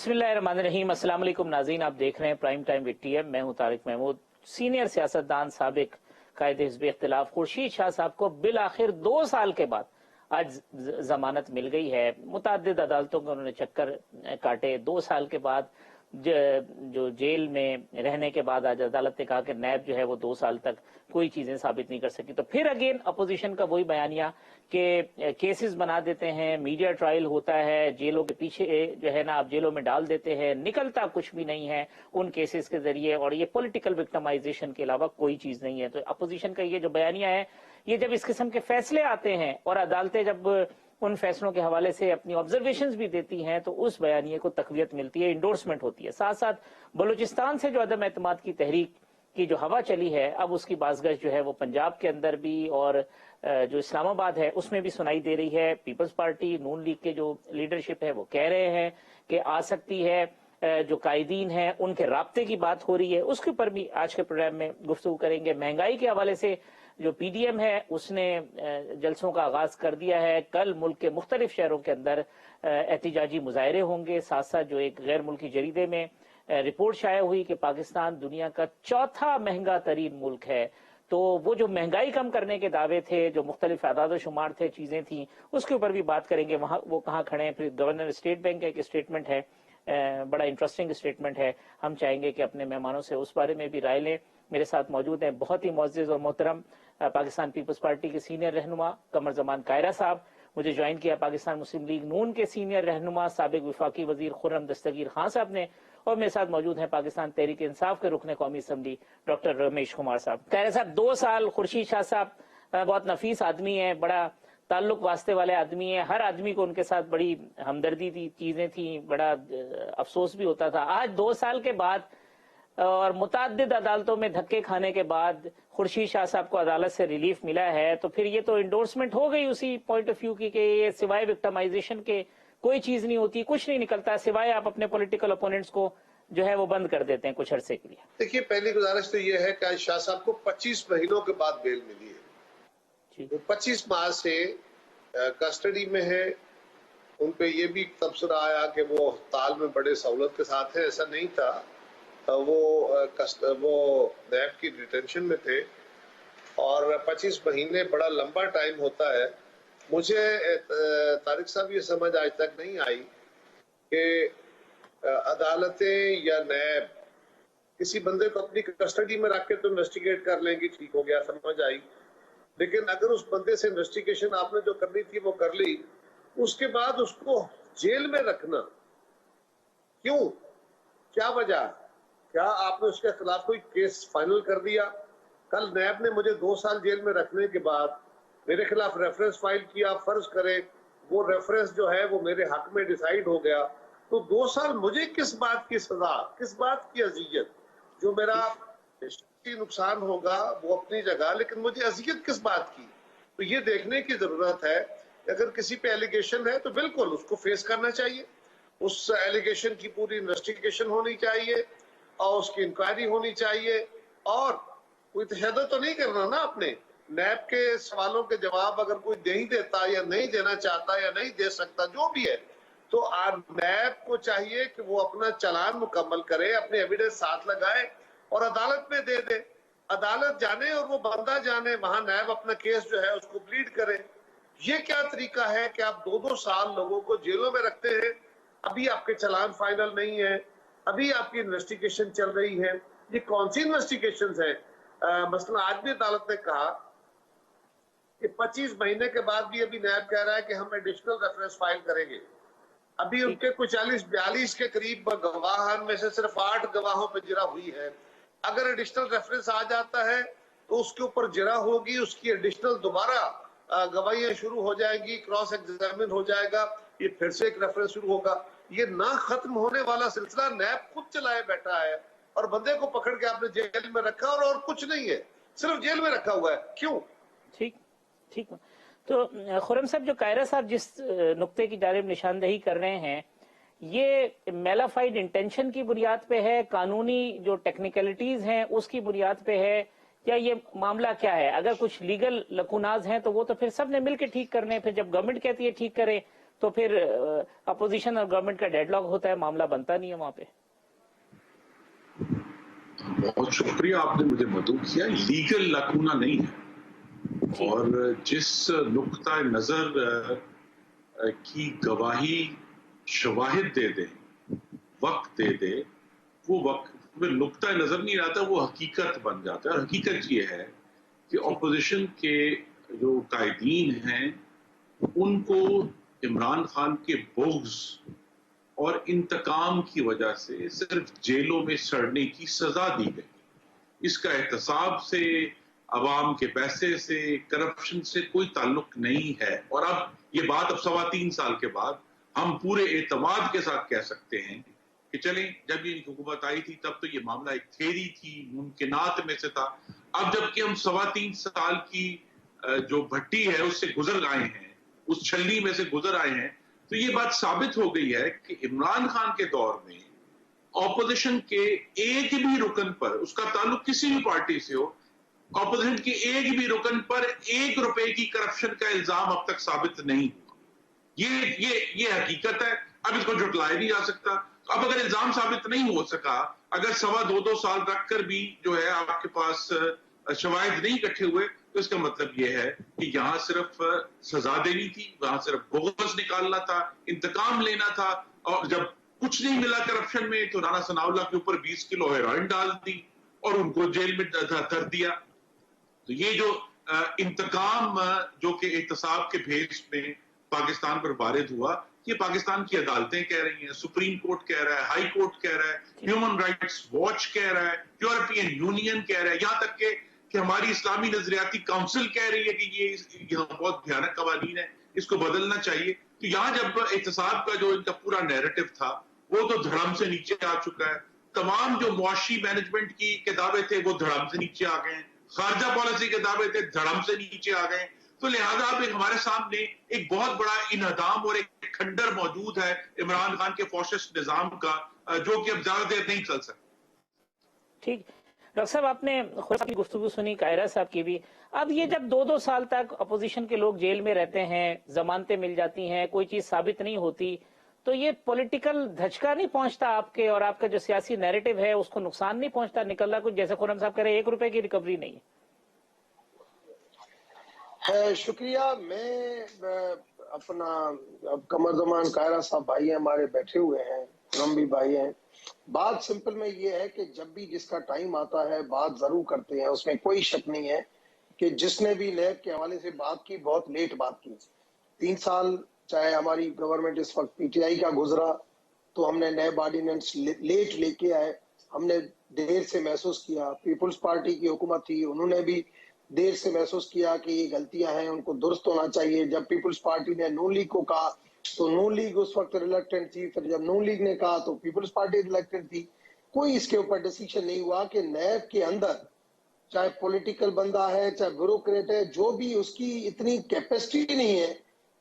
बिस्मिल्लाहिर्रहमानिर्रहीम। अस्सलाम वालेकुम नाज़रीन, आप देख रहे हैं प्राइम टाइम विद टीएम। मैं हूं तारिक महमूद। सीनियर सियासतदान साबिक कायद हिज़्ब इख्तिलाफ खुर्शीद शाह साहब को बिल आखिर 2 साल के बाद आज जमानत मिल गई है। मुतअद्दिद अदालतों के उन्होंने चक्कर काटे। 2 साल के बाद जो जेल में रहने के बाद आज अदालत ने कहा कि नैब जो है वो 2 साल तक कोई चीजें साबित नहीं कर सकी। तो फिर अगेन अपोजिशन का वही बयानिया कि केसेस बना देते हैं, मीडिया ट्रायल होता है, जेलों के पीछे जो है ना आप जेलों में डाल देते हैं, निकलता कुछ भी नहीं है उन केसेस के जरिए, और ये पॉलिटिकल विक्टिमाइजेशन के अलावा कोई चीज नहीं है। तो अपोजिशन का ये जो बयानिया है, ये जब इस किस्म के फैसले आते हैं और अदालतें जब उन फैसलों के हवाले से अपनी ऑब्जर्वेशंस भी देती हैं तो उस बयानिए को तकवीयत मिलती है, इंडोर्समेंट होती है। साथ साथ बलूचिस्तान से जो अदम एतमाद की तहरीक की जो हवा चली है, अब उसकी बाज़गश जो है वो पंजाब के अंदर भी और जो इस्लामाबाद है उसमें भी सुनाई दे रही है। पीपल्स पार्टी नून लीग के जो लीडरशिप है वो कह रहे हैं कि आ सकती है। जो कायदीन हैं उनके राब्ते की बात हो रही है, उसके ऊपर भी आज के प्रोग्राम में गुफ्तगू करेंगे। महंगाई के हवाले से जो पीडीएम है उसने जलसों का आगाज कर दिया है। कल मुल्क के मुख्तलिफ शहरों के अंदर एहतिजाजी मुजाहरे होंगे। साथ साथ जो एक गैर मुल्की जरीदे में रिपोर्ट शाया हुई कि पाकिस्तान दुनिया का 4था महंगा तरीन मुल्क है। तो वो जो महंगाई कम करने के दावे थे, जो मुख्तलिफ आदाद शुमार थे, चीजें थी, उसके ऊपर भी बात करेंगे। वहां वो कहाँ खड़े हैं। फिर गवर्नर स्टेट बैंक का एक स्टेटमेंट है, बड़ा इंटरेस्टिंग स्टेटमेंट है। हम चाहेंगे कि अपने मेहमानों से उस बारे में भी राय लें। मेरे साथ मौजूद हैं बहुत ही मुअज़्ज़िज़ और मोहतरम पाकिस्तान पीपल्स पार्टी के सीनियर रहनुमा कमर ज़मान कायरा साहब। मुझे ज्वाइन किया पाकिस्तान मुस्लिम लीग नून के सीनियर रहनुमा साबिक वफाकी वजीर खुर्रम दस्तगीर खान साहब ने, और मेरे साथ मौजूद हैं पाकिस्तान तहरीक इंसाफ के रुकने कौमी असम्बली डॉक्टर रमेश कुमार साहब। कायरा साहब, 2 साल खुर्शीद शाह साहब बहुत नफीस आदमी है, बड़ा ताल्लुक वास्ते वाले आदमी है। हर आदमी को उनके साथ बड़ी हमदर्दी थी, चीजें थी, बड़ा अफसोस भी होता था। आज 2 साल के बाद और मुतअद्दिद अदालतों में धक्के खाने के बाद खुर्शीद शाह साहब को अदालत से रिलीफ मिला है, तो फिर ये तो इंडोर्समेंट हो गई उसी पॉइंट ऑफ व्यू की कि ये सिवाय विक्टिमाइजेशन के कोई चीज नहीं होती, कुछ नहीं निकलता, सिवाय आप अपने पॉलिटिकल ओपोनेंट्स को जो है वो बंद कर देते हैं कुछ अरसे के लिए। देखिए, पहली गुजारिश तो ये है कि आज शाह साहब को 25 महीनों के बाद बेल मिली है। वो 25 माह से कस्टडी में है। उन पे ये भी तबसरा आया कि वो अस्पताल में बड़े सहूलत के साथ है, ऐसा नहीं था। वो नैब की डिटेंशन में थे और 25 महीने बड़ा लंबा टाइम होता है। मुझे तारिक साहब ये समझ आज तक नहीं आई कि अदालतें या नैब किसी बंदे को अपनी कस्टडी में रख के तो इन्वेस्टिगेट कर लेंगी, ठीक हो गया, समझ आई। लेकिन अगर उस बंदे से इन्वेस्टिगेशन आपने जो करनी थी वो कर ली, उसके बाद उसको जेल में रखना क्यों? क्या वजह? क्या आपने उसके खिलाफ कोई केस फाइनल कर दिया? कल नैब ने मुझे 2 साल जेल में रखने के बाद मेरे खिलाफ रेफरेंस फाइल किया। फर्ज करे वो रेफरेंस जो है वो मेरे हक में डिसाइड हो गया, तो 2 साल मुझे किस बात की सजा, किस बात की अजियत? जो मेरा नुकसान होगा वो अपनी जगह, लेकिन मुझे अजियत किस बात की? तो ये देखने की जरूरत है। अगर किसी पे एलिगेशन है तो बिल्कुल उसको फेस करना चाहिए, उस एलिगेशन की पूरी इन्वेस्टिगेशन होनी चाहिए और उसकी इंक्वायरी होनी चाहिए। और कोई तशद्दुद तो नहीं करना ना अपने। नैब के सवालों के जवाब अगर कोई नहीं देता या नहीं देना चाहता या नहीं दे सकता, जो भी है, तो नैब को चाहिए कि वो अपना चालान मुकम्मल करे, अपने एविडेंस साथ लगाए और अदालत में दे दे। अदालत जाने और वो बंदा जाने, वहां नैब अपना केस जो है उसको प्लीड करे। ये क्या तरीका है कि आप 2-2 साल लोगों को जेलों में रखते हैं? अभी आपके चालान फाइनल नहीं है, अभी आपकी इन्वेस्टिगेशन चल रही है। ये कौन सी इन्वेस्टिगेशंस है? मसलन आज भी अदालत ने कहा कि 25 महीने के बाद भी अभी नैब कह रहा है कि हम एडिशनल रेफरेंस फाइल करेंगे। अभी उनके कुछ 40-42 के करीब गवाह में से सिर्फ 8 गवाहों पर जिरा हुई है। अगर एडिशनल रेफरेंस आ जाता है तो उसके ऊपर जिरा होगी, उसकी एडिशनल दोबारा गवाहियां शुरू हो जाएंगी, क्रॉस एग्जामिन हो जाएगा, ये फिर से एक रेफरेंस शुरू होगा। ये ना खत्म होने वाला सिलसिला नैब खुद चलाए बैठा है और बंदे को पकड़ के आपने जेल में रखा और कुछ नहीं है, सिर्फ जेल में रखा हुआ है। क्यों? ठीक ठीक। तो खुर्रम साहब, जो कायरा साहब जिस नुक्ते की जानिब निशानदही कर रहे हैं, ये मेलाफाइड इंटेंशन की बुनियाद पे है, कानूनी जो टेक्निकलिटीज हैं उसकी बुनियाद पे है, या ये मामला क्या है? अगर कुछ लीगल लकुनाज हैं तो वो तो फिर सब ने मिलकर ठीक करने, फिर जब गवर्नमेंट कहती है ठीक करें तो फिर अपोजिशन और गवर्नमेंट का डेडलॉक होता है, मामला बनता नहीं है वहां पे। बहुत शुक्रिया, आपने मुझे मदद किया। लीगल लकूना नहीं है, और जिस नुक्ता नजर की गवाही शवाहिद दे दे, वक्त दे दे, वो वक्त में नुक्ता नजर नहीं आता, वो हकीकत बन जाता है। और हकीकत ये है कि अपोजिशन के जो कायदीन हैं उनको इमरान खान के बोग्स और इंतकाम की वजह से सिर्फ जेलों में सड़ने की सजा दी गई। इसका एहतसाब से, अवाम के पैसे से, करप्शन से कोई ताल्लुक नहीं है। और अब ये बात अब 3.25 साल के बाद हम पूरे एतमाद के साथ कह सकते हैं कि चलें, जब ये हुकूमत आई थी तब तो ये मामला एक थेरी थी, मुमकिनात में से था। अब जबकि हम 3.25 साल की जो भट्टी है उससे गुजर आए हैं, उस छलनी में से गुजर आए हैं, तो ये बात साबित हो गई है कि इमरान खान के दौर में ऑपोजिशन के एक भी रुकन पर, उसका ताल्लुक किसी भी पार्टी से हो, ऑपोजिशन के एक भी रुकन पर 1 रुपए की करप्शन का इल्जाम अब तक साबित नहीं हुआ। ये हकीकत है, अब इसको झुटलाया नहीं जा सकता। अब अगर इल्जाम साबित नहीं हो सका, अगर 2.25 साल रख कर भी जो है आपके पास शवाहिद नहीं इकट्ठे हुए, तो इसका मतलब यह है कि यहां सिर्फ सजा देनी थी, वहां सिर्फ बोगस निकालना था, इंतकाम लेना था। और जब कुछ नहीं मिला करप्शन में, तो राणा सनाउल्लाह के ऊपर 20 किलो हेरोइन डाल दी और उनको जेल में धर दिया। तो ये जो इंतकाम जो कि एहतसाब के भेस में पाकिस्तान पर वारिद हुआ, ये पाकिस्तान की अदालतें कह रही हैं, सुप्रीम कोर्ट कह रहा है, हाई कोर्ट कह रहा है, ह्यूमन राइट्स वॉच कह रहा है, यूरोपियन यूनियन कह रहा है, यहां तक कि हमारी इस्लामी नजरियाती काउंसिल कह रही है कि ये बहुत भयानक कवानीन है, इसको बदलना चाहिए। तो यहां जब एहतसाब का जो इनका पूरा नैरेटिव था वो तो धड़म से नीचे आ चुका है। तमाम जो मुआशी मैनेजमेंट की किताबें थे वो धड़म से नीचे आ गए हैं, खारजा पॉलिसी के किताबें थे धड़म से नीचे आ गए। तो लिहाजा अब हमारे सामने एक बहुत बड़ा इन्हदाम और एक खंडर मौजूद है इमरान खान के फॉसिस्ट निजाम का, जो कि अब ज्यादा देर नहीं चल सकता। ठीक, डॉक्टर साहब आपने खुद की गुफ्तगू सुनी, कायरा साहब की भी। अब ये जब 2-2 साल तक अपोजिशन के लोग जेल में रहते हैं, जमानतें मिल जाती हैं, कोई चीज साबित नहीं होती, तो ये पॉलिटिकल धचका नहीं पहुंचता आपके और आपका जो सियासी नैरेटिव है उसको नुकसान नहीं पहुंचता? निकलना कुछ जैसे खुर्रम साहब कह रहे 1 रुपए की रिकवरी नहीं है। शुक्रिया। मैं अपना कमरजमान कायरा साहब भाई हैं, हमारे बैठे हुए हैं, हम भी भाई हैं। बात सिंपल में ये है कि जब भी जिसका टाइम आता है बात जरूर करते हैं, उसमें कोई शक नहीं है कि जिसने भी नैब के हवाले से बात की बहुत लेट बात की। 3 साल चाहे हमारी गवर्नमेंट इस वक्त पीटीआई का गुजरा तो हमने नैब ऑर्डिनेंस लेट लेके आए, हमने देर से महसूस किया। पीपुल्स पार्टी की हुकूमत थी, उन्होंने भी देर से महसूस किया कि ये गलतियां हैं, उनको दुरुस्त होना चाहिए। जब पीपुल्स पार्टी ने नून लीग को कहा तो नून लीग उस वक्त रिलेक्टेंट थी, फिर जब नून लीग ने कहा तो पीपुल्स पार्टी रिलेक्टेंट थी। कोई इसके ऊपर डिसीजन नहीं हुआ कि नैब के अंदर चाहे पॉलिटिकल बंदा है चाहे ब्यूरोक्रेट है, जो भी उसकी इतनी कैपेसिटी नहीं है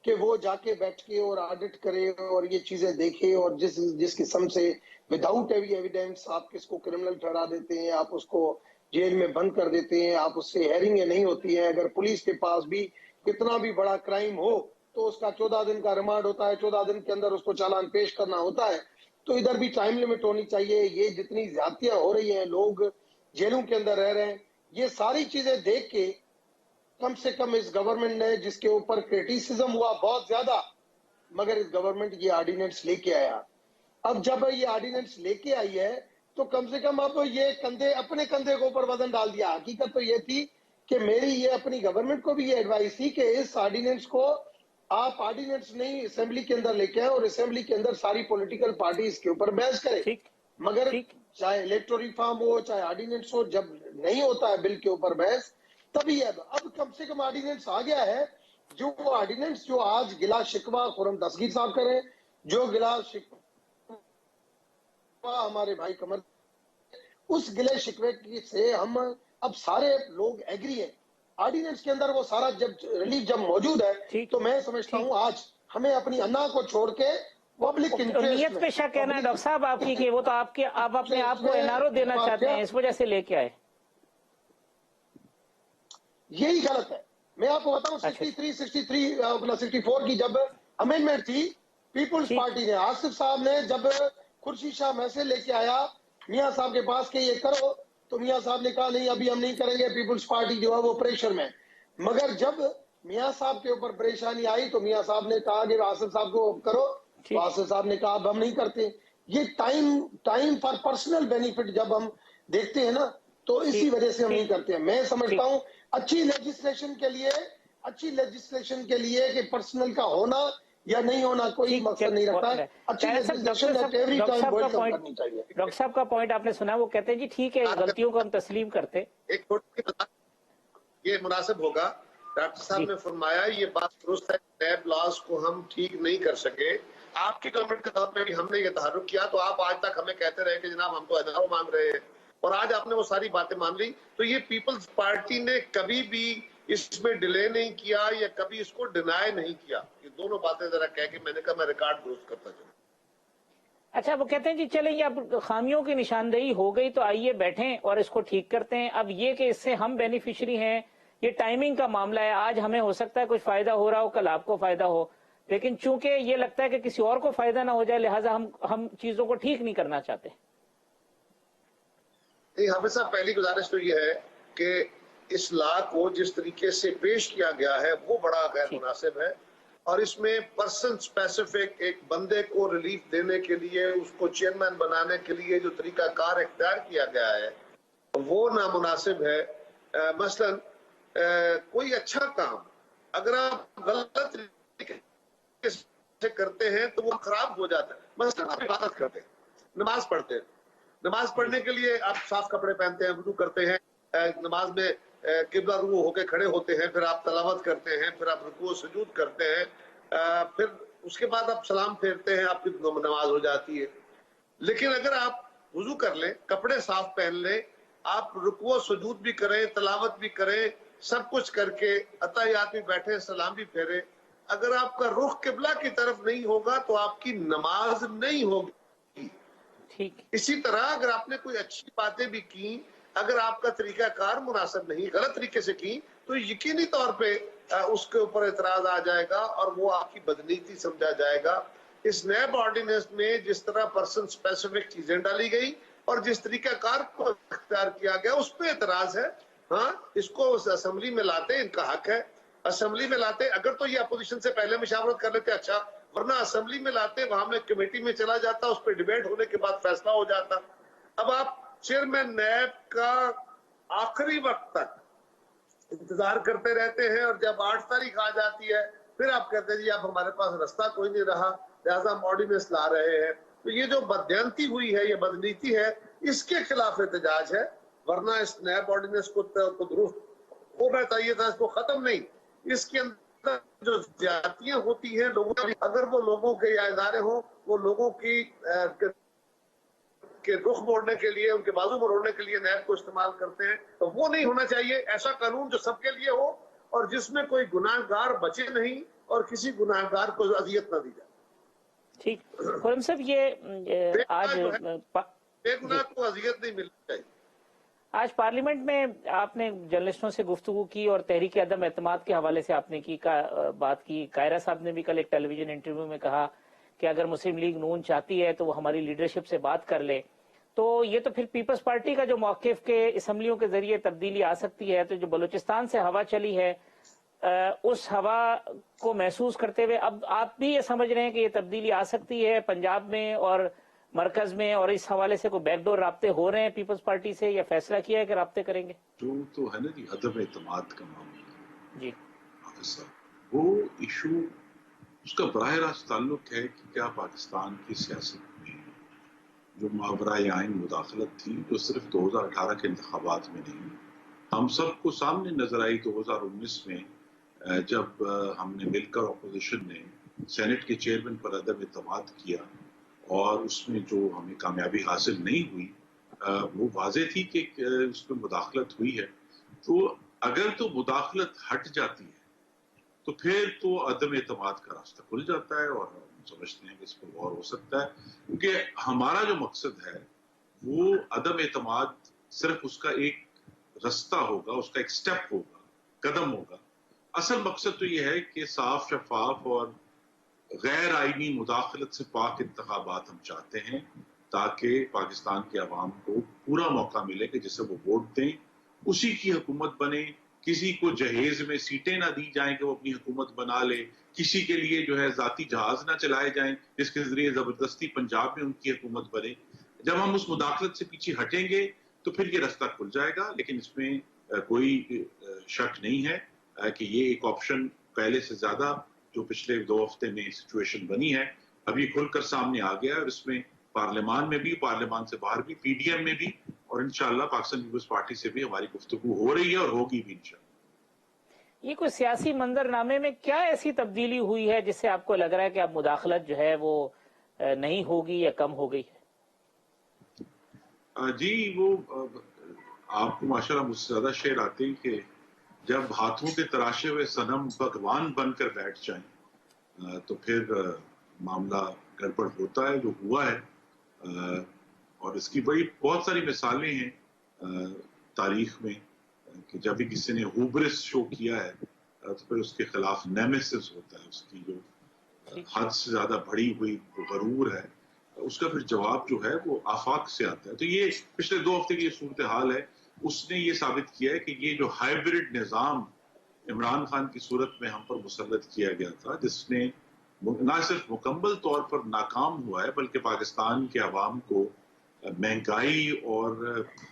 कि वो जाके बैठ के और ऑडिट करे और ये चीजें देखे। और जिस किस्म से विदाउट एनी एविडेंस आप किसको क्रिमिनल ठहरा देते हैं, आप उसको जेल में बंद कर देते हैं, आप उससे हेयरिंग नहीं होती है। अगर पुलिस के पास भी कितना भी बड़ा क्राइम हो तो उसका 14 दिन का रिमांड होता है, 14 दिन के अंदर उसको चालान पेश करना होता है। तो इधर भी टाइम लिमिट होनी चाहिए। ये जितनी ज्यादतियां हो रही हैं, लोग जेलों के अंदर रह रहे हैं, ये सारी चीजें देख के कम से कम इस गवर्नमेंट ने, जिसके ऊपर क्रिटिसिज्म हुआ बहुत ज्यादा, मगर इस गवर्नमेंट ये ऑर्डिनेंस लेके आया। अब जब ये ऑर्डिनेंस लेके आई है तो कम से कम अब ये अपने कंधे के ऊपर वजन डाल दिया। हकीकत तो ये थी कि मेरी ये अपनी गवर्नमेंट को भी ये एडवाइस थी कि इस ऑर्डिनेंस को आप ऑर्डिनेंस नहीं असेंबली के अंदर लेके आए और असेंबली के अंदर सारी पॉलिटिकल पार्टी इसके ऊपर बहस करे। मगर चाहे इलेक्टोरल रिफॉर्म हो चाहे ऑर्डिनेंस हो, जब नहीं होता है बिल के ऊपर बहस, तभी अब कम से कम ऑर्डिनेंस आ गया है। जो ऑर्डिनेंस जो आज गिला शिकवा खुर्रम दस्तगीर साहब करें, जो गिला शिकवा हमारे भाई कमर, उस गिले शिकवे से हम अब सारे लोग एग्री हैं। ऑर्डिनेंस के अंदर वो सारा जब रिलीफ जब मौजूद है, तो मैं समझता हूँ आज हमें अपनी अन्ना को छोड़ के पब्लिक नियत पे शक कहना है डॉक्टर साहब आपकी कि वो तो आप अपने आप को एनआरओ देना चाहते हैं, इस वजह से लेके आए। यही गलत है। मैं आपको बताऊं 63 64 की जब अमेंडमेंट थी, पीपुल्स ठीक। पार्टी ने, आसिफ साहब ने जब खुर्शीद शाह मैसेज लेके आया मियां साहब के पास कि ये करो, तो मियां साहब ने कहा नहीं अभी हम नहीं करेंगे, पीपुल्स पार्टी जो है वो प्रेशर में। मगर जब मियां साहब के ऊपर परेशानी आई तो मियां साहब ने कहा कि आसिफ साहब को करो, तो ठीक। आसिफ साहब ने कहा अब हम नहीं करते। ये टाइम फॉर पर्सनल बेनिफिट जब हम देखते हैं ना, तो इसी ठीक। वजह से हम नहीं ठीक। करते हैं। मैं समझता ठीक। हूँ अच्छी लेजिस्लेशन के लिए कि पर्सनल का होना या नहीं होना कोई ठीक। मकसद नहीं रखता है। अच्छी कायरा साहब, legislation at every doctor time साहब का वेलकम पॉइंट, करनी चाहिए। डॉक्टर साहब का पॉइंट आपने सुना, वो कहते हैं जी ठीक है गलतियों को हम तस्लीम करते। एक छोटी बात, ये मुनासिब होगा, डॉक्टर साहब जी। ने फरमाया ये बात दुरुस्त है, नैब लॉज को हम ठीक नहीं कर सके। आपकी गवर्नमेंट के दौर में भी हमने ये तहरुक किया, तो आप आज तक हमें कहते रहे कि जनाब हम तो एनआरओ मांग रहे हैं, और आज आपने वो सारी बातें मान ली। तो ये पीपल्स पार्टी ने कभी भी इसमें डिले नहीं किया या कभी इसको डिनाई नहीं किया। ये दोनों बातें जरा कह के मैंने कहा मैं रिकॉर्ड दुरुस्त करता चलूं। अच्छा, वो कहते हैं जी चले ये अब खामियों की निशानदेही हो गई तो आइए बैठें और इसको ठीक करते हैं। अब ये कि इससे हम बेनिफिशियरी हैं, ये टाइमिंग का मामला है। आज हमें हो सकता है कुछ फायदा हो रहा हो, कल आपको फायदा हो, लेकिन चूंकि ये लगता है कि किसी और को फायदा ना हो जाए, लिहाजा हम चीजों को ठीक नहीं करना चाहते। नहीं, हमेशा पहली गुजारिश तो ये है कि इस लॉ को जिस तरीके से पेश किया गया है वो बड़ा गैर मुनासिब है, और इसमें पर्सन स्पेसिफिक एक बंदे को रिलीफ देने के लिए, उसको चेयरमैन बनाने के लिए जो तरीका कार इख्तियार किया गया है वो नामुनासिब है। मसलन कोई अच्छा काम अगर आप गलत तरीके से करते हैं तो वो खराब हो जाता है। मसलन आप इबादत करते हैं, नमाज पढ़ते हैं, नमाज पढ़ने के लिए आप साफ कपड़े पहनते हैं, वुजू करते हैं, नमाज में किबला रुखू होके खड़े होते हैं, फिर आप तलावत करते हैं, फिर आप रुकू सुजूद करते हैं, फिर उसके बाद आप सलाम फेरते हैं, आपकी नमाज हो जाती है। लेकिन अगर आप वुजू कर लें, कपड़े साफ पहन लें, आप रुकू सुजूद भी करें, तलावत भी करें, सब कुछ करके अताहियात भी बैठे, सलाम भी फेरे, अगर आपका रुख किबला की तरफ नहीं होगा तो आपकी नमाज नहीं होगी। ठीक। इसी तरह अगर आपने कोई अच्छी बातें भी की, अगर आपका तरीकाकार मुनासिब नहीं, गलत तरीके से की, तो यकीनी तौर पे उसके ऊपर एतराज आ जाएगा और वो आपकी बदनीति समझा जाएगा। इस नैब ऑर्डिनेंस में जिस तरह पर्सन स्पेसिफिक चीजें डाली गई और जिस तरीकाकार को इख्तियार किया गया उस पर एतराज है। हाँ, इसको असेंबली में लाते, इनका हक है, असेंबली में लाते। अगर तो ये अपोजिशन से पहले मुशावरत कर लेते अच्छा, वरना असेंबली में लाते, वहां में कमेटी में चला जाता, उस पर डिबेट होने के बाद फैसला हो जाता। अब आप चेयरमैन नैब का आखिरी वक्त तक इंतजार करते रहते हैं, और जब 8 तारीख आ जाती है फिर आप कहते हैं जी अब हमारे पास रास्ता कोई नहीं रहा, लिहाजा हम ऑर्डिनेंस ला रहे हैं। तो ये जो बदयांती हुई है, ये बदनीति है, इसके खिलाफ एहतजाज है। वरना इस नैब ऑर्डिनेंस को दुरुस्त होना चाहिए था, इसको खत्म नहीं। इसके अंदर जो ज्यादतियां होती हैं लोगों की, अगर वो लोगों के या इदारे हों, वो लोगों की के रुख मोड़ने के लिए, उनके बाजू मरोड़ने के लिए नैब को इस्तेमाल करते हैं, तो वो नहीं होना चाहिए। ऐसा कानून जो सबके लिए हो और जिसमें कोई गुनाहगार बचे नहीं और किसी गुनाहगार को अजियत ना दी जाए। ठीक। खुरम साहब, ये आज बेगुनाह को अजियत नहीं मिलनी चाहिए। आज पार्लियामेंट में आपने जर्नलिस्टों से गुफ्तगू की और तहरीक अदम एतमाद के हवाले से आपने बात की। कायरा साहब ने भी कल एक टेलीविजन इंटरव्यू में कहा कि अगर मुस्लिम लीग नून चाहती है तो वो हमारी लीडरशिप से बात कर ले। तो ये तो फिर पीपल्स पार्टी का जो मौक़िफ़ के असम्बलियों के जरिए तब्दीली आ सकती है। तो जो बलूचिस्तान से हवा चली है, उस हवा को महसूस करते हुए अब आप भी ये समझ रहे हैं कि ये तब्दीली आ सकती है पंजाब में और मरकज में, और इस हवाले से कोई बैकडोर राब्ते हो रहे हैं पीपल्स पार्टी से, या फैसला किया है कि राब्ते करेंगे? जो तो है ना जी अदम एतमाद का मामला जी, वो इशू, उसका बराह रास्त ताल्लुक है कि क्या पाकिस्तान की सियासत में जो मावराए आइन मुदाखलत थी, जो सिर्फ 2018 के इंतखाबात में नहीं, हम सबको सामने नजर आई 2019 में, जब हमने मिलकर अपोजिशन ने सेनेट के चेयरमैन पर अदम एतमाद किया और उसमें जो हमें कामयाबी हासिल नहीं हुई, वो वाज़ेह थी कि उसमें मुदाखलत हुई है। तो अगर तो मुदाखलत हट जाती है तो फिर तो अदम एतमाद का रास्ता खुल जाता है और हम समझते हैं कि इस पर गौर हो सकता है, क्योंकि हमारा जो मकसद है वो अदम एतमाद सिर्फ उसका एक रास्ता होगा, उसका एक स्टेप होगा, कदम होगा। असल मकसद तो ये है कि साफ, शफाफ और गैर आईनी मुदाखलत से पाक इंतखाबात हम चाहते हैं ताकि पाकिस्तान के अवाम को पूरा मौका मिले कि जिसे वो वोट दें, उसी की हुकूमत बने, किसी को जहेज में सीटें ना दी जाएं कि वो अपनी हुकूमत बना ले, किसी के लिए जो है जाती जहाज ना चलाए जाएं जिसके जरिए जबरदस्ती पंजाब में उनकी हुकूमत बने। जब हम उस मुदाखलत से पीछे हटेंगे तो फिर ये रास्ता खुल जाएगा, लेकिन इसमें कोई शक नहीं है कि ये एक ऑप्शन पहले से ज्यादा जो पिछले 2 हफ्ते में सिचुएशन बनी है अभी खुलकर सामने आ गया है, और इसमें पार्लियामान में भी, पार्लियामान से बाहर भी, पीडीएम में भी, और इंशाल्लाह पाकिस्तान पीपल्स पार्टी से भी हमारी गुफ्तगू हो रही है और होगी भी इंशाल्लाह। ये कोई सियासी मंजरनामे में क्या ऐसी तब्दीली हुई है जिससे आपको लग रहा है कि अब मुदाखलत जो है वो नहीं होगी या कम हो गई है? जी, वो आपको माशाल्लाह मुझसे ज्यादा शेर आते हैं कि जब हाथों के तराशे हुए सनम भगवान बनकर बैठ जाएं तो फिर मामला गड़बड़ होता है, जो हुआ है। और इसकी बहुत सारी मिसालें हैं तारीख में कि जब भी किसी ने हुब्रिस शो किया है तो फिर उसके खिलाफ नेमेसिस होता है, उसकी जो हद से ज्यादा बढ़ी हुई गरूर है उसका फिर जवाब जो है वो आफाक से आता है। तो ये पिछले 2 हफ्ते की सूरत हाल है, उसने ये साबित किया है कि ये जो हाइब्रिड निज़ाम इमरान खान की सूरत में हम पर मुसल्लत किया गया था, जिसने न सिर्फ मुकम्मल तौर पर नाकाम हुआ है बल्कि पाकिस्तान के अवाम को महंगाई और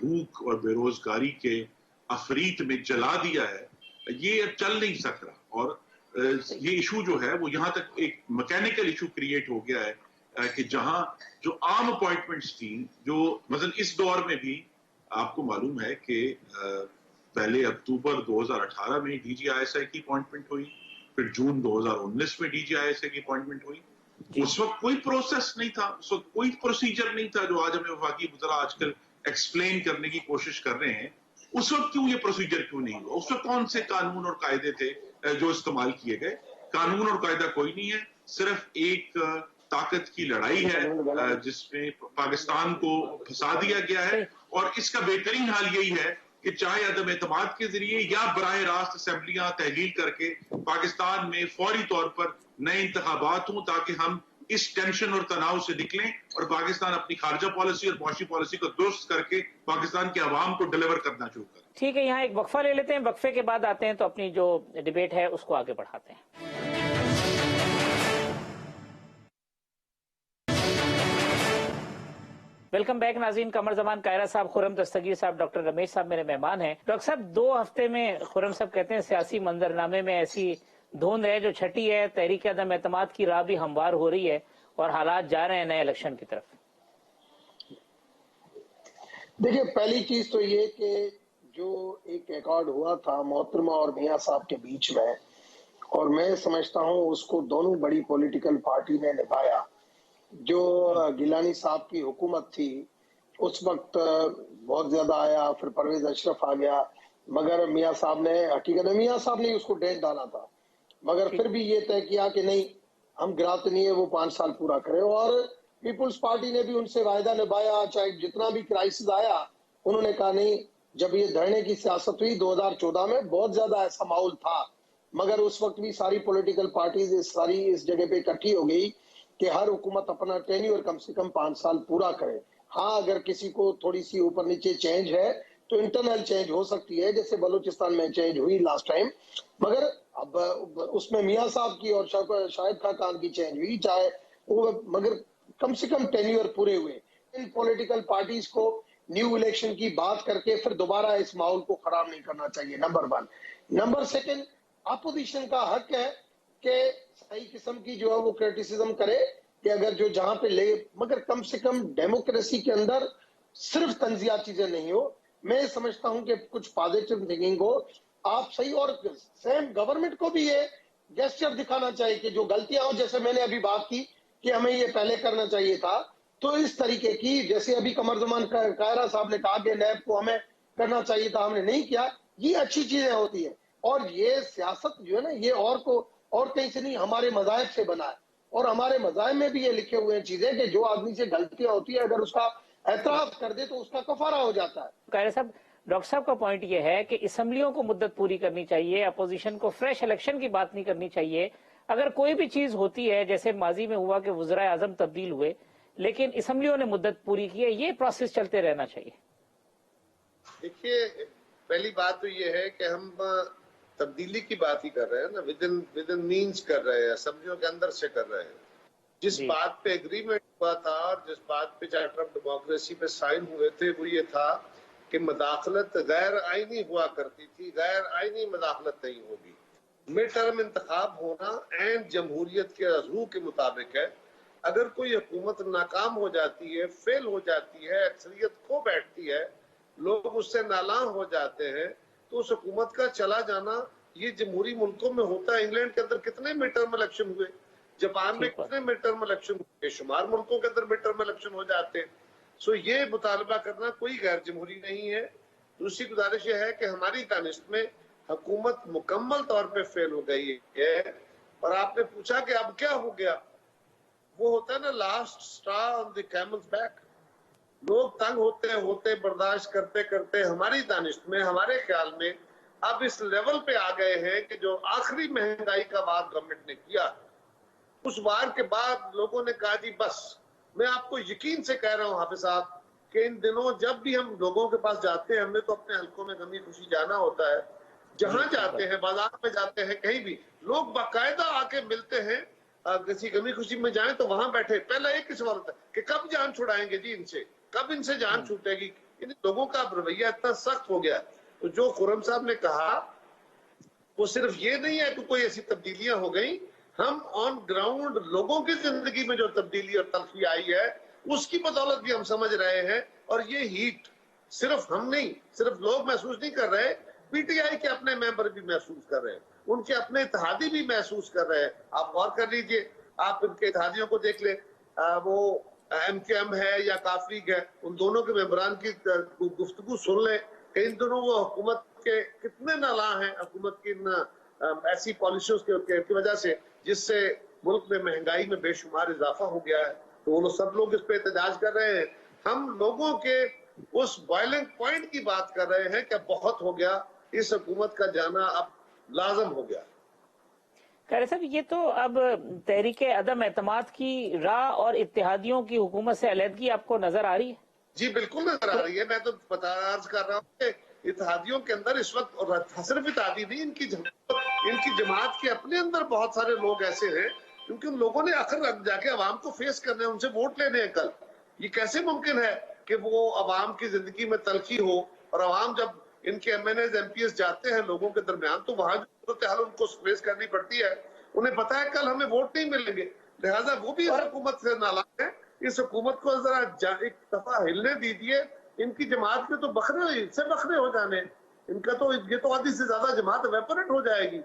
भूख और बेरोजगारी के अफरीत में जला दिया है, ये अब चल नहीं सक रहा। और ये इशू जो है वो यहाँ तक एक मैकेनिकल इशू क्रिएट हो गया है कि जहां जो आम अपॉइंटमेंट्स थी, जो मतलब इस दौर में भी आपको मालूम है कि पहले अक्टूबर 2018 में DGISI की अपॉइंटमेंट हुई, फिर जून 2019 में DGISI की अपॉइंटमेंट हुई। उस वक्त कोई प्रोसेस नहीं था, उस वक्त कोई प्रोसीजर नहीं था जो आज हमें वफाकी वज़रा आजकल एक्सप्लेन करने की कोशिश कर रहे हैं। उस वक्त क्यों ये प्रोसीजर क्यों नहीं हुआ? उस वक्त कौन से कानून और कायदे थे जो इस्तेमाल किए गए? कानून और कायदा कोई नहीं है, सिर्फ एक ताकत की लड़ाई है जिसमें पाकिस्तान को फंसा दिया गया है। और इसका बेहतरीन हाल यही है कि चाहे अदम एतमाद के जरिए या बराह रास्त असेंबलियां तहलील करके पाकिस्तान में फौरी तौर पर नए इंतखाबात हों ताकि हम इस टेंशन और तनाव से निकलें और पाकिस्तान अपनी खारजा पॉलिसी और मुआशी पॉलिसी को दुरुस्त करके पाकिस्तान के अवाम को डिलीवर करना शुरू करें। ठीक है, यहाँ एक वक्फा ले लेते हैं, वक्फे के बाद आते हैं तो अपनी जो डिबेट है उसको आगे बढ़ाते हैं। वेलकम बैक नाज़रीन। कमर जमान कायरा साहब, खुर्रम दस्तगीर साहब, डॉक्टर रमेश साहब मेरे मेहमान हैं। डॉक्टर साहब, 2 हफ्ते में खुर्रम साहब कहते हैं सियासी मंजरनामे में ऐसी धुंध है जो छठी है, तहरीक अदम एतमाद की राह भी हमवार हो रही है और हालात जा रहे हैं नए इलेक्शन की तरफ। देखिए, पहली चीज तो ये कि जो एक एकॉर्ड हुआ था मोहतरमा और मियां साहब के बीच में, और मैं समझता हूं उसको दोनों बड़ी पॉलिटिकल पार्टी ने निभाया। जो गिलानी साहब की हुकूमत थी उस वक्त बहुत ज्यादा आया, फिर परवेज अशरफ आ गया, मगर मियां साहब ने, हकीकत में मियां साहब ने उसको डेट डाला था, मगर फिर भी ये तय किया कि नहीं, हम गिराते नहीं है, वो 5 साल पूरा करे। और पीपुल्स पार्टी ने भी उनसे वायदा निभाया, चाहे जितना भी क्राइसिस आया उन्होंने कहा नहीं। जब ये धरने की सियासत हुई 2014 में, बहुत ज्यादा ऐसा माहौल था, मगर उस वक्त भी सारी पॉलिटिकल पार्टीज इस जगह पे इकट्ठी हो गई कि हर हुकूमत अपना टेन्योर कम से कम 5 साल पूरा करे। हाँ, अगर किसी को थोड़ी सी ऊपर नीचे चेंज है तो इंटरनल चेंज हो सकती है, जैसे बलूचिस्तान में चेंज हुई लास्ट टाइम, मगर अब उसमें मियां साहब की और शाहिद खान की चेंज हुई, चाहे वो, मगर कम से कम टेन्योर पूरे हुए। इन पॉलिटिकल पार्टीज को न्यू इलेक्शन की बात करके फिर दोबारा इस माहौल को खराब नहीं करना चाहिए, नंबर 1। नंबर 2, अपोजिशन का हक है कि सही किस्म की जो है वो क्रिटिसिज्म करे कि अगर जो जहां पे ले, मगर कम से कम डेमोक्रेसी के अंदर सिर्फ तंजिया चीजें नहीं हो। मैं समझता हूं कि कुछ पॉजिटिव थिंकिंग हो, आप सही, और सेम गवर्नमेंट को भी ये गेस्चर दिखाना चाहिए कि जो गलतियां हो, जैसे मैंने अभी बात की कि हमें ये पहले करना चाहिए था, तो इस तरीके की, जैसे अभी कमर जमान कायरा साहब ने कहा कि नैब को हमें करना चाहिए था, हमने नहीं किया, ये अच्छी चीजें होती है। और ये सियासत जो है ना, ये और कहीं से नहीं, हमारे मज़ाहिब से बना है, और हमारे मज़ाहिब में भी ये लिखे हुए हैं चीजें कि जो आदमी से गलतियां होती है अगर उसका एतराफ कर दे तो उसका कफारा हो जाता है। कायरा साहब, डॉक्टर साहब का पॉइंट ये है कि असेंबलियों को मुद्दत पूरी करनी चाहिए, अपोजिशन को फ्रेश इलेक्शन की बात नहीं करनी चाहिए, अगर कोई भी चीज होती है, जैसे माजी में हुआ कि वज़राए आज़म तब्दील हुए लेकिन असम्बलियों ने मुद्दत पूरी की है, ये प्रोसेस चलते रहना चाहिए। देखिए, पहली बात तो ये है कि हम तब्दीली की बात ही कर रहे हैं ना, विद इन मीन्स कर रहे हैं, असम्बलियों के अंदर से कर रहे हैं। जिस जी। बात पे एग्रीमेंट हुआ था और जिस बात पे चार्टर ऑफ डेमोक्रेसी पे साइन हुए थे, वो ये था कि मदाखलत गैर आईनी हुआ करती थी, गैर आईनी मदाखलत नहीं होगी। मिड टर्म इंतखाब होना एंड जमहूरियत के रूह के मुताबिक है। अगर कोई हुकूमत नाकाम हो जाती है, फेल हो जाती है, अक्सरियत खो बैठती है, लोग उससे नालां हो जाते हैं, तो उस हुकूमत का चला जाना ये जमहूरी मुल्कों में होता है। इंग्लैंड के अंदर कितने मिड टर्म इलेक्शन हुए, जापान में कितने मिड टर्म इलेक्शन हुए, बेशुमार मुल्कों के अंदर मिड टर्म इलेक्शन हो जाते हैं। सो ये मुतालबा करना कोई गैर जमहूरी नहीं है। दूसरी गुजारिश ये है कि हमारी दानिश में हुकूमत मुकम्मल तौर पे फेल हो गई है। और आपने पूछा कि अब क्या हो गया, वो होता है ना last straw on the camel's back. लोग तंग होते बर्दाश्त करते करते हमारी दानिश में, हमारे ख्याल में अब इस लेवल पे आ गए हैं कि जो आखिरी महंगाई का वार गवर्नमेंट ने किया, उस वार के बाद लोगों ने कहा जी बस। मैं आपको यकीन से कह रहा हूं हाफिज साहब कि इन दिनों जब भी हम लोगों के पास जाते हैं, हमें तो अपने हलकों में गमी खुशी जाना होता है, जहां जाते हैं, बाजार में जाते हैं, कहीं भी लोग बाकायदा आके मिलते हैं। किसी गमी खुशी में जाएं तो वहां बैठे पहला एक ही सवाल होता है कि कब जान छुड़ाएंगे जी इनसे, कब इनसे जान छूटेगी। इन लोगों का रवैया इतना सख्त हो गया। तो जो खुर्रम साहब ने कहा वो सिर्फ ये नहीं है कि कोई ऐसी तब्दीलियां हो गई, हम ऑन ग्राउंड लोगों की जिंदगी में जो तब्दीली और तलखी आई है उसकी बदौलत भी हम समझ रहे हैं। और ये हीट सिर्फ हम नहीं, सिर्फ लोग महसूस नहीं कर रहे, पीटीआई के अपने मेंबर भी महसूस कर रहे हैं, उनके अपने इत्तेहादी भी महसूस कर रहे हैं। आप गौर कर लीजिए, आप इनके इत्तेहादियों को देख ले, वो एमकेएम है या काफरीग है, उन दोनों के मेंबरान की गुफ्तगू सुन ले कि इन दोनों वो हुकूमत के कितने नाला हैं, हुकूमत की ऐसी पॉलिसियों की वजह से जिससे मुल्क में महंगाई में बेशुमार इजाफा हो गया है। तो वो सब लोग इस पे एहतजाज कर रहे हैं। हम लोगों के उस बॉइलिंग पॉइंट की बात कर रहे हैं कि बहुत हो गया, इस हुकूमत का जाना अब लाजम हो गया। खैर साहब, ये तो अब तहरीक अदम एतमाद की राह और इत्तेहादियों की हुकूमत से अलहदगी आपको नजर आ रही है? जी बिल्कुल नजर आ रही है। मैं तो अर्ज कर रहा हूँ कि इत्तेहादियों के अंदर इस वक्त, और सिर्फ इत्तेहादी नहीं, इनकी जमात के अपने अंदर बहुत सारे लोग ऐसे हैं, क्योंकि उन लोगों ने आखिर जाके अवाम को फेस करना है, उनसे वोट लेने हैं कल। ये कैसे मुमकिन है कि वो अवाम की जिंदगी में तलखी हो, और अवाम जब इनके एमएनएस एमपीएस जाते हैं लोगों के दरमियान, तो वहां जो उनको फेस करनी पड़ती है। उन्हें पता है कल हमें वोट नहीं मिलेंगे, लिहाजा वो भी इस हुकूमत से नाराज है। इस हुकूमत को जरा एक दफा हिलने दीजिए। इनकी जमात के तो बखरे हो जाने, इनका तो ये तो आधी से ज्यादा जमात वेपरेट हो जाएगी।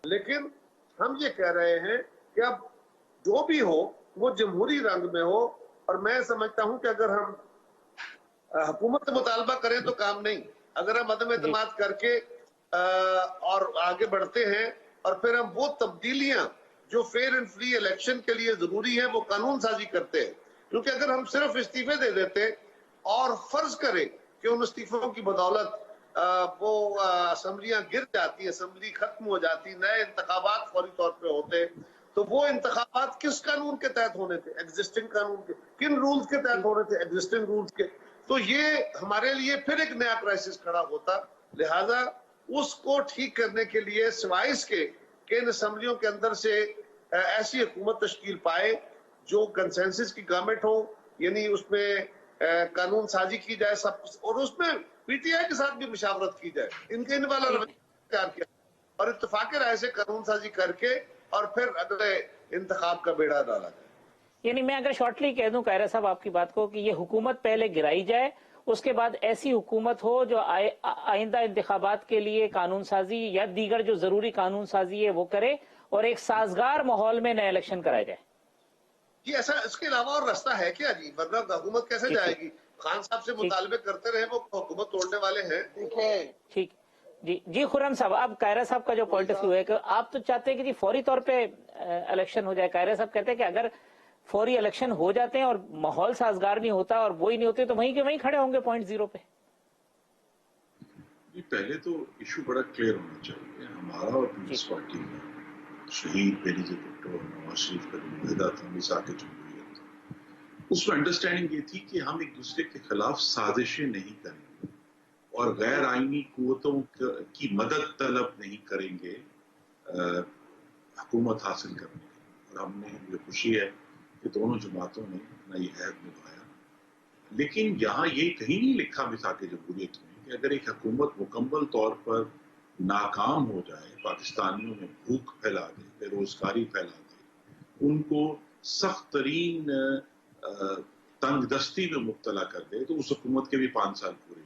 लेकिन हम ये कह रहे हैं कि अब जो भी हो वो जमहूरी रंग में हो। और मैं समझता हूं कि अगर हम हुकूमत से मुतालबा करें तो काम नहीं, अगर हम अदम एतमाद करके और आगे बढ़ते हैं और फिर हम वो तब्दीलियां जो फेयर एंड फ्री इलेक्शन के लिए जरूरी है वो कानून साजी करते हैं। क्योंकि अगर हम सिर्फ इस्तीफे दे देते और फर्ज करें कि उन इस्तीफों की बदौलत वो असम्बलियां गिर जाती, असम्बली खत्म हो जाती, नए इंतखाबात फौरी तौर पे होते, तो वो इंतखाबात किस कानून के तहत होने थे? एग्जिस्टिंग कानून के। किन रूल्स के तहत होने थे? एग्जिस्टिंग रूल्स के। तो ये हमारे लिए फिर एक नया क्राइसिस खड़ा होता। लिहाजा उसको ठीक करने के लिए सिवाय इसके कि इन असम्बलियों के अंदर से ऐसी हुकूमत तश्कील पाए जो कंसेंसस की गवर्नमेंट हो, यानी उसमें कानून साजी की जाए सब, और उसमें पीटीआई के साथ भी मुशावरत की जाए, इनके इन वाला रवैया किया और इत्तेफाक राय से कानून साजी करके और फिर अगले इंतखाब का बेड़ा डाला जाए। यानी मैं अगर शॉर्टली कह दूं कायरा साहब आपकी बात को, कि ये हुकूमत पहले गिराई जाए, उसके बाद ऐसी हुकूमत हो जो आइंदा इंतखाबात के लिए कानून साजी या दीगर जो जरूरी कानून साजी है वो करे, और एक साजगार माहौल में नया इलेक्शन कराया जाए। जी ऐसा, इसके अलावा और रास्ता है क्या जी? वरना हुकूमत कैसे जाएगी? खान साहब से मुतालबे करते रहे, वो हुकूमत तोड़ने वाले हैं। ठीक जी खुर्रम साहब, अब कायरा साहब का जो पॉइंट ऑफ व्यू है कि आप तो चाहते हैं कि जी फौरी तौर पे इलेक्शन हो जाए। कायरा साहब कहते हैं कि अगर फौरी इलेक्शन हो जाते हैं और माहौल साजगार नहीं होता और वही नहीं होते तो वहीं के वहीं खड़े होंगे पॉइंट 0 पे। पहले तो इशू बड़ा क्लियर होना चाहिए, हमारा और पीपल्स पार्टी का शहीद बेनज़ीर भुट्टो और नवाज शरीफ का जो मुआहदा था मिसाक जमहूरियत, उसमें अंडरस्टैंडिंग ये थी कि हम एक दूसरे के खिलाफ साजिशें नहीं करेंगे और गैर आईनी कुव्वतों की मदद तलब नहीं करेंगे हुकूमत हासिल करने की। और हमने ये खुशी है कि दोनों जमातों ने अपना ये अहद निभाया। लेकिन यहाँ ये कहीं नहीं लिखा मिसाक जमहूरियत में कि अगर एक हुकूमत मुकम्मल तौर पर नाकाम हो जाए, पाकिस्तानियों में भूख फैला दे, बेरोजगारी फैला दे, उनको सख्त तरीन तंगदस्ती में मुब्तला कर दे, तो उस हुकूमत के भी 5 साल पूरे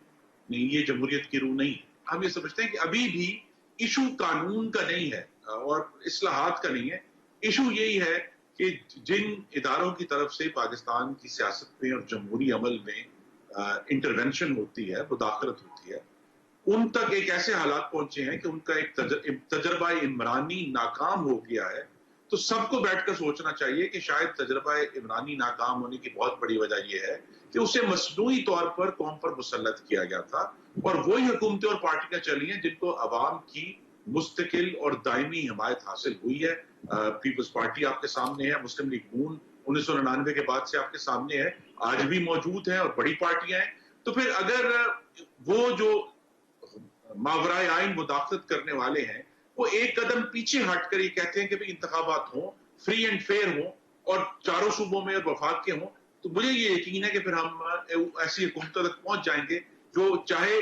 नहीं। ये जमहूरियत की रूह नहीं है। हम ये समझते हैं कि अभी भी इशू कानून का नहीं है और इस्लाहात का नहीं है। इशू यही है कि जिन इदारों की तरफ से पाकिस्तान की सियासत में और जमहूरी अमल में इंटरवेंशन होती है, मुदाखलत होती है, उन तक एक ऐसे हालात पहुंचे हैं कि उनका एक तजर्बा इमरानी नाकाम हो गया है। तो सबको बैठकर सोचना चाहिए कि शायद तजर्बा इमरानी नाकाम होने की बहुत बड़ी वजह यह है कि उसे मसनूई तौर पर कौम पर मुसल्लत किया गया था और वही हुकूमतें और पार्टियां चली हैं जिनको अवाम की मुस्तकिल और दायमी हिमायत हासिल हुई है। पीपल्स पार्टी आपके सामने है, मुस्लिम लीग नून 1999 के बाद से आपके सामने है, आज भी मौजूद है और बड़ी पार्टियां हैं। तो फिर अगर वो जो मावराए आइन मुदाखलत करने वाले हैं वो एक कदम पीछे हटकर ये कहते हैं कि भाई इंतखाबात हों, फ्री एंड फेयर हों और चारों सूबों में और वफाक के हों, तो मुझे ये यकीन है कि फिर हम ऐसी हुकूमतों तक पहुंच जाएंगे जो चाहे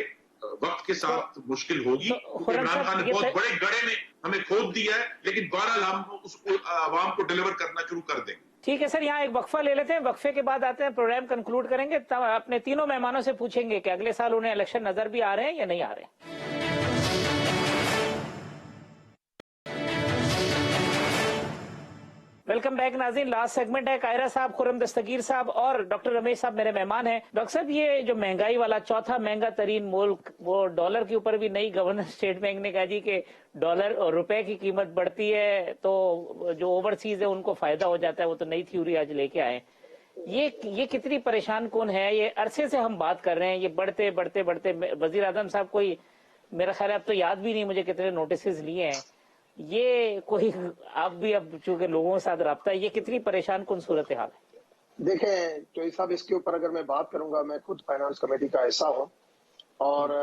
वक्त के साथ मुश्किल होगी। इमरान खान ने बहुत बड़े गड़े में हमें खोद दिया है, लेकिन बहरहाल हम उसको आवाम को डिलीवर करना शुरू कर देंगे। ठीक है सर, यहाँ एक वक्फा ले लेते हैं, वक्फे के बाद आते हैं, प्रोग्राम कंक्लूड करेंगे। तब अपने तीनों मेहमानों से पूछेंगे कि अगले साल उन्हें इलेक्शन नजर भी आ रहे हैं या नहीं आ रहे हैं। वेलकम बैक नाज़रीन, लास्ट सेगमेंट है। कायरा साहब, खुर्रम दस्तगीर साहब और डॉक्टर रमेश साहब मेरे मेहमान हैं। डॉक्टर साहब, ये जो महंगाई वाला चौथा महंगा तरीन मुल्क, वो डॉलर के ऊपर भी नई गवर्नर स्टेट बैंक ने कहा जी कि डॉलर और रुपए की कीमत बढ़ती है तो जो ओवरसीज है उनको फायदा हो जाता है। वो तो नई थ्योरी आज लेके आए। ये कितनी परेशान कौन है? ये अरसे से हम बात कर रहे हैं, ये बढ़ते बढ़ते बढ़ते वजीर आजम साहब कोई, मेरा ख्याल है अब तो याद भी नहीं मुझे कितने नोटिस लिए हैं। ये कोई आप भी अब चूंकि लोगों के साथ रब्ता है, ये कितनी परेशान कौन सूरत हाल है? देखें चोई साहब, इसके ऊपर अगर मैं बात करूंगा, मैं खुद फाइनेंस कमेटी का हिस्सा हूं और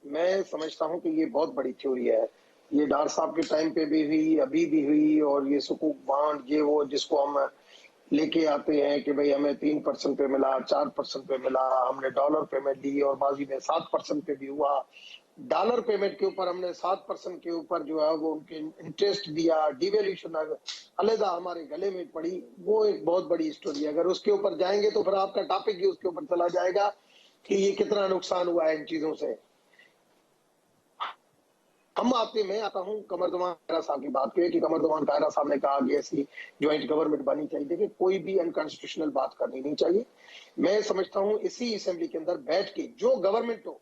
मैं समझता हूं कि ये बहुत बड़ी थ्योरी है। ये डार साहब के टाइम पे भी हुई, अभी भी हुई, और ये सुकूक बांड, ये वो जिसको हम लेके आते हैं कि भाई हमें 3% पे मिला, 4% पे मिला, हमने डॉलर पेमेंट दी और बाजी में 7% पे भी हुआ। डॉलर पेमेंट के ऊपर हमने 7% के ऊपर जो है वो उनके इंटरेस्ट दिया, डिवेल्यूशन अलहदा हमारे गले में पड़ी। वो एक बहुत बड़ी स्टोरी है। अगर उसके ऊपर जाएंगे तो फिर आपका टॉपिक ही उसके ऊपर चला जाएगा कि ये कितना नुकसान हुआ है इन चीजों से। मैं आता हूँ कमरदमान कायरा साहब की बात की कि कमरदमान कायरा साहब ने कहा कि ऐसी ज्वाइंट गवर्नमेंट बननी चाहिए। देखिए, कोई भी अनकॉन्स्टिट्यूशनल बात करनी नहीं चाहिए। मैं समझता हूँ इसी असेंबली के अंदर बैठ के जो गवर्नमेंट हो,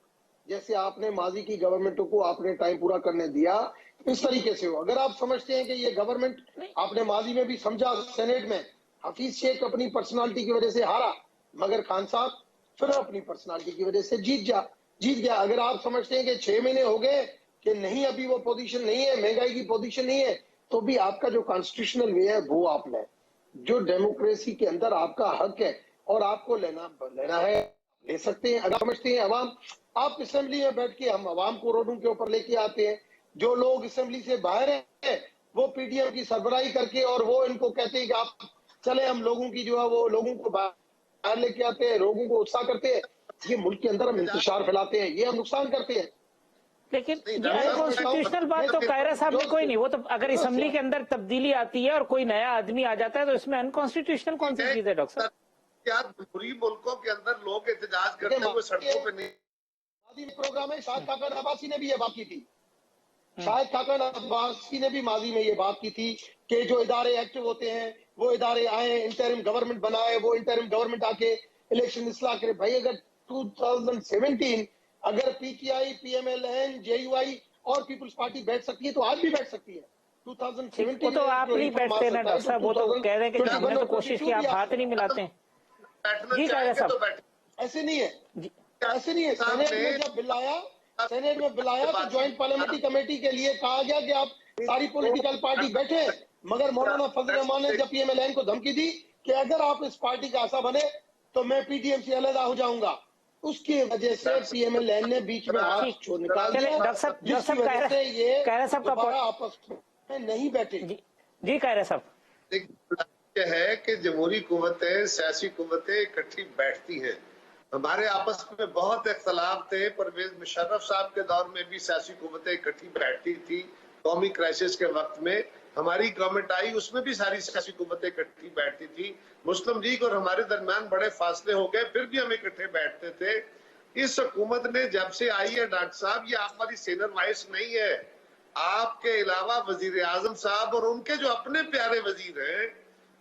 जैसे आपने माजी की गवर्नमेंटों को आपने टाइम पूरा करने दिया, इस तरीके से हो। अगर आप समझते हैं कि ये गवर्नमेंट, आपने माजी में भी समझा, सेनेट में हफीज शेख अपनी पर्सनालिटी की वजह से हारा, मगर खान साहब फिर अपनी पर्सनालिटी की वजह से जीत गया। अगर आप समझते हैं कि 6 महीने हो गए कि नहीं, अभी वो पोजीशन नहीं है, महंगाई की पोजीशन नहीं है, तो भी आपका जो कॉन्स्टिट्यूशनल वे है वो आपने, जो डेमोक्रेसी के अंदर आपका हक है और आपको लेना है, ले सकते हैं। अगर समझते हैं अवाम, आप असेंबली में बैठ के, हम अवाम को रोडों के ऊपर लेके आते हैं। जो लोग असेंबली से बाहर हैं वो पीटीएम की सरबराही करके और वो इनको कहते हैं कि आप चले, हम लोगों की जो है वो लोगों को बाहर लेके आते हैं, लोगों को उत्साह करते हैं। ये मुल्क के अंदर हम इंतशार फैलाते हैं, ये हम नुकसान करते हैं। लेकिन ये अनकॉन्स्टिट्यूशनल बात तो कायरा साहब ने कोई नहीं, वो तो अगर असेंबली के अंदर तब्दीली आती है और कोई नया आदमी आ जाता है तो इसमें अनकॉन्स्टिट्यूशनल कौन सी चीज है? डॉक्टर साहब, यार पूरी मुल्कों के अंदर लोग एहतजाज करते हुए सड़कों पे नहीं। प्रोग्राम है, शाहिद खाकन अब्बासी ने भी ये बात की थी। शाहिद खाकन अब्बासी ने भी माजी में ये बात की थी कि जो इदारे एक्टिव होते हैं वो इदारे आए, इंटरिम गवर्नमेंट बनाए, वो इंटरिम गवर्नमेंट आके इलेक्शन इसलाह करे। भाई अगर 2017 अगर पीटीआई, पीएमएलएन, जेयूआई और पीपल्स पार्टी बैठ सकती है तो आज भी बैठ सकती है। 2017 वो तो आप नहीं बैठते ना डॉक्टर साहब, वो तो कह रहे हैं कि हमने तो कोशिश की, आप हाथ नहीं मिलाते हैं। जी कायरा साहब, ऐसे नहीं है, ऐसे नहीं है। सेनेट में जब बिल आया, सेनेट में बिल आया तो ज्वाइंट पार्लियामेंट्री कमेटी के लिए कहा गया कि आप सारी पॉलिटिकल पार्टी बैठे, मगर मौलाना फजल रहमान ने जब पीएमएल को धमकी दी कि अगर आप इस पार्टी का हिस्सा बने तो मैं पीटीएम से अलग हो जाऊंगा, उसकी वजह से पीएमएल ने बीच में हाथ छोड़ निकाल दिया, जिसकी वजह से ये दोबारा आपस में नहीं बैठे। जी कायरा साहब, यह है कि जमहूरी कुव्वतें, सियासी कुव्वतें इकट्ठी बैठती हैं। हमारे आपस में बहुत इख्तलाफ थे, परवेज मुशर्रफ साहब के दौर में भी सियासी कुव्वतें इकट्ठी बैठती थी। कौमी क्राइसिस के वक्त में हमारी गवर्नमेंट आई, उसमें भी सारी सियासी कुव्वतें इकट्ठी बैठती थी। मुस्लिम लीग और हमारे दरमियान बड़े फासले हो गए, फिर भी हम इकट्ठे बैठते थे। इस हुकूमत ने जब से आई है डॉक्टर साहब, ये आप वाली सीनियर वाइस नहीं है। आपके अलावा वजीर आजम साहब और उनके जो अपने प्यारे वजीर हैं,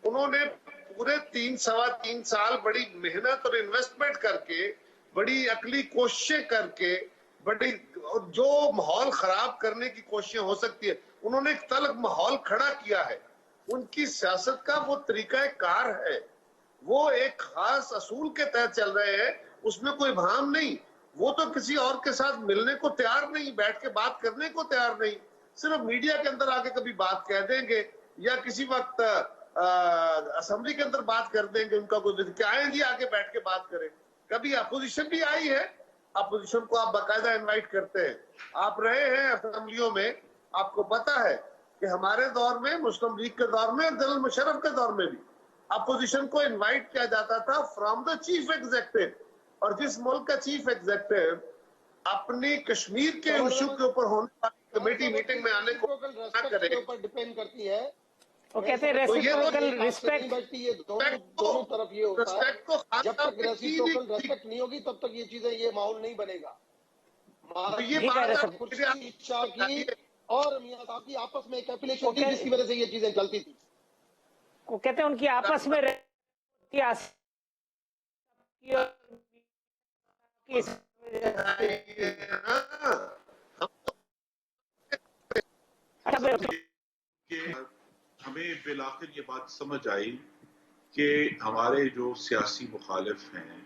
उन्होंने पूरे 3-3.25 साल बड़ी मेहनत और इन्वेस्टमेंट करके, बड़ी अकली कोशिशें करके, बड़ी जो माहौल खराब करने की कोशिशें हो सकती है, उन्होंने एक तल्ख माहौल खड़ा किया है। उनकी सियासत का वो तरीका कार है, वो एक खास असूल के तहत चल रहे हैं, उसमें कोई भाम नहीं। वो तो किसी और के साथ मिलने को तैयार नहीं, बैठ के बात करने को तैयार नहीं, सिर्फ मीडिया के अंदर आके कभी बात कह देंगे या किसी वक्त असेंबली के अंदर बात कर देंगे। उनका कोई क्या है जी, आके बैठ के बात करें। कभी अपोजिशन भी आई है, अपोजिशन को आप बाकायदा इनवाइट करते हैं, आप रहे हैं असेंबलियों में, आपको पता है कि हमारे दौर में, मुस्लिम लीग के दौर में, जनरल मुशर्रफ के दौर में भी अपोजिशन को इनवाइट किया जाता था फ्रॉम द चीफ एग्जीक्यूटिव। और जिस मुल्क का चीफ एग्जीक्यूटिव अपनी कश्मीर के इशू के ऊपर होने वाली कमेटी मीटिंग में आने को ऊपर डिपेंड करती है, वो कहते हैं रेसिप्रोकल रिस्पेक्ट। ये दोनों तरफ ये होता है, जब तक रेसिप्रोकल रिस्पेक्ट नहीं होगी तब तक ये चीजें, ये माहौल नहीं बनेगा। ये बात की और मियां साहब की आपस में एक एफिलिएशन थी, जिसकी वजह से ये चीजें चलती थी। वो कहते हैं उनकी आपस में हमें बिलाखिर ये बात समझ आई कि हमारे जो सियासी मुखालिफ हैं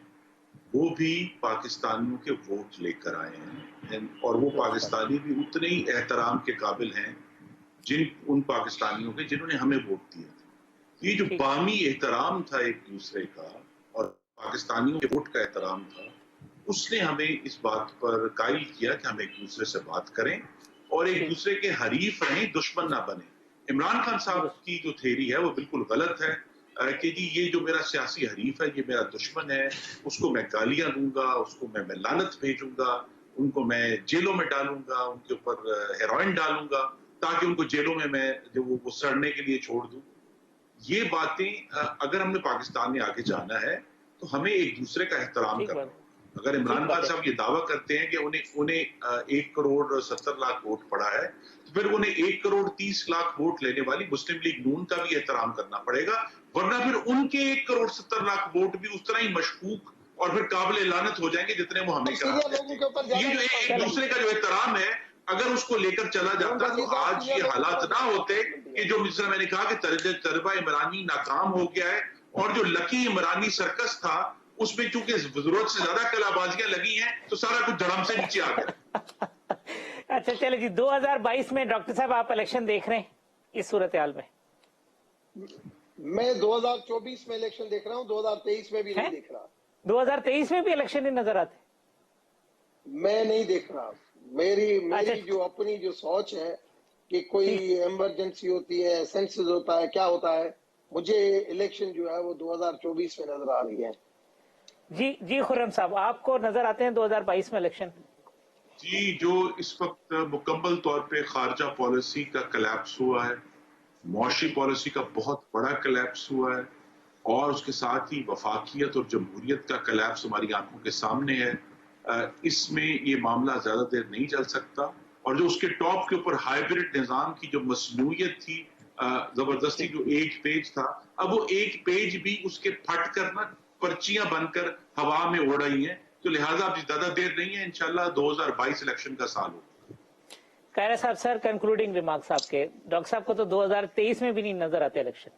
वो भी पाकिस्तानियों के वोट लेकर आए हैं, और वो पाकिस्तानी भी उतने ही एहतराम के काबिल हैं उन पाकिस्तानियों के जिन्होंने हमें वोट दिया था। ये जो बामी एहतराम था एक दूसरे का और पाकिस्तानियों के वोट का एहतराम था, उसने हमें इस बात पर कायल किया कि हम एक दूसरे से बात करें और एक दूसरे के हरीफ रहें, दुश्मन ना बने। इमरान खान साहब की जो थ्योरी है वो बिल्कुल गलत है कि जी ये जो मेरा सियासी हरीफ है ये मेरा दुश्मन है, उसको मैं गालियां दूंगा, उसको मैं लानत भेजूंगा, उनको मैं जेलों में डालूंगा, उनके ऊपर हेरोइन डालूंगा ताकि उनको जेलों में मैं जो वो सड़ने के लिए छोड़ दूं। ये बातें अगर हमने पाकिस्तान में आगे जाना है तो हमें एक दूसरे का एहतराम करना। अगर इमरान खान साहब ये दावा करते हैं कि उन्हें 1,70,00,000 वोट पड़ा है, तो फिर उन्हें 1,30,00,000 वोट लेने वाली मुस्लिम लीग नून का भी एहतराम करना पड़ेगा, वरना फिर उनके 1,70,00,000 वोट भी उस तरह ही मशकूक और फिर काबिल लानत हो जाएंगे जितने वो हमें कराते हैं। ये जो एक दूसरे का जो एहतराम है, अगर उसको लेकर चला जाता तो आज ये हालात ना होते कि जो मिस्र मैंने कहा कि तजर्बा इमरानी नाकाम हो गया है, और जो लकी इमरानी सर्कस था उसमें चूंकि जरूरत से ज्यादा कलाबाजियां लगी हैं तो सारा कुछ धड़म से नीचे आ गया। अच्छा चले जी, 2022 में डॉक्टर साहब आप इलेक्शन देख रहे हैं इस सूरत हाल में? मैं 2024 में इलेक्शन देख रहा हूं, 2023 में भी नहीं देख रहा। 2023 में भी इलेक्शन नहीं नजर आते? मैं नहीं देख रहा। मेरी जो अपनी जो सोच है कि कोई इमरजेंसी होती है, सेंसस होता है, क्या होता है, मुझे इलेक्शन जो है वो 2024 में नजर आ रही है। जी खुर्रम साहब, आपको नजर आते हैं 2022 में इलेक्शन? जी, जो इस वक्त मुकम्मल तौर पे खारजा पॉलिसी का कलैप्स हुआ है, मुआशी पॉलिसी का बहुत बड़ा कलैप्स हुआ है, और उसके साथ ही वफाकियत और जमहूरियत का कलैप्स हमारी आंखों के सामने है। इसमें ये मामला ज्यादा देर नहीं चल सकता, और जो उसके टॉप के ऊपर हाइब्रिड निजाम की जो मसनूयत थी, जबरदस्ती जो एक पेज था, अब वो एक पेज भी उसके फट कर ना पर्चियां बनकर हवा में उड़ रही हैं। तो लिहाजा अब ज्यादा देर नहीं है, इंशाल्लाह 2022 इलेक्शन का साल हो। कायरा साहब, सर कंक्लूडिंग रिमार्क्स आपके। डॉक्टर साहब को तो 2023 में भी नहीं नजर आते इलेक्शन।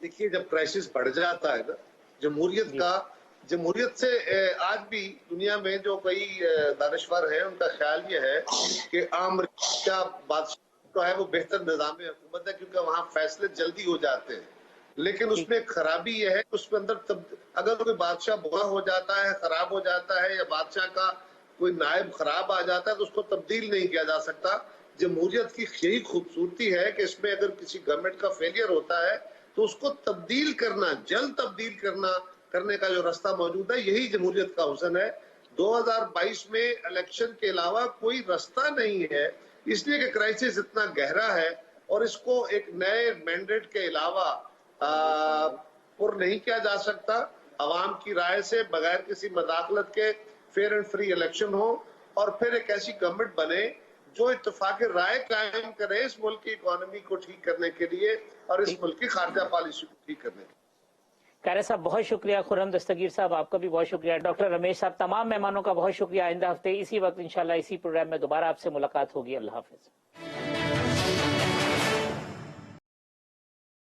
देखिए, जब क्राइसिस बढ़ जाता है ना जमहूरियत से, आज भी दुनिया में जो कई दानिशवर हैं उनका ख्याल ये है कि अमेरिका बादशाह तो है वो बेहतर निज़ाम हुकूमत है, क्योंकि वहाँ फैसले जल्दी हो जाते हैं। लेकिन उसमें एक खराबी यह है कि उसमें अंदर अगर कोई बादशाह बुरा हो जाता है, खराब हो जाता है, या बादशाह का कोई नायब खराब आ जाता है, तो उसको तब्दील नहीं किया जा सकता। जमहूरियत की यही खूबसूरती है कि इसमें अगर किसी गवर्नमेंट का फेलियर होता है तो उसको तब्दील करना, जल्द तब्दील करने का जो रास्ता मौजूद है, यही जमहूरियत का हुस्न है। 2022 में इलेक्शन के अलावा कोई रास्ता नहीं है, इसलिए कि क्राइसिस इतना गहरा है और इसको एक नए मैंडेट के अलावा पुर नहीं किया जा सकता। अवाम की राय से बगैर किसी मदाखलत के फेयर एंड फ्री इलेक्शन हो और फिर एक ऐसी गवर्नमेंट बने जो इत्तेफाक राय कायम करे इस मुल्क की इकोनॉमी को ठीक करने के लिए और इस मुल्क की खारजा पॉलिसी को ठीक करने के लिए। कायरा साहब बहुत शुक्रिया, खुर्रम दस्तगीर साहब आपका भी बहुत शुक्रिया, डॉक्टर रमेश साहब, तमाम मेहमानों का बहुत शुक्रिया। आइंदा हफ्ते इसी वक्त इंशाल्लाह इसी प्रोग्राम में दोबारा आपसे मुलाकात होगी। अल्लाह हाफिज।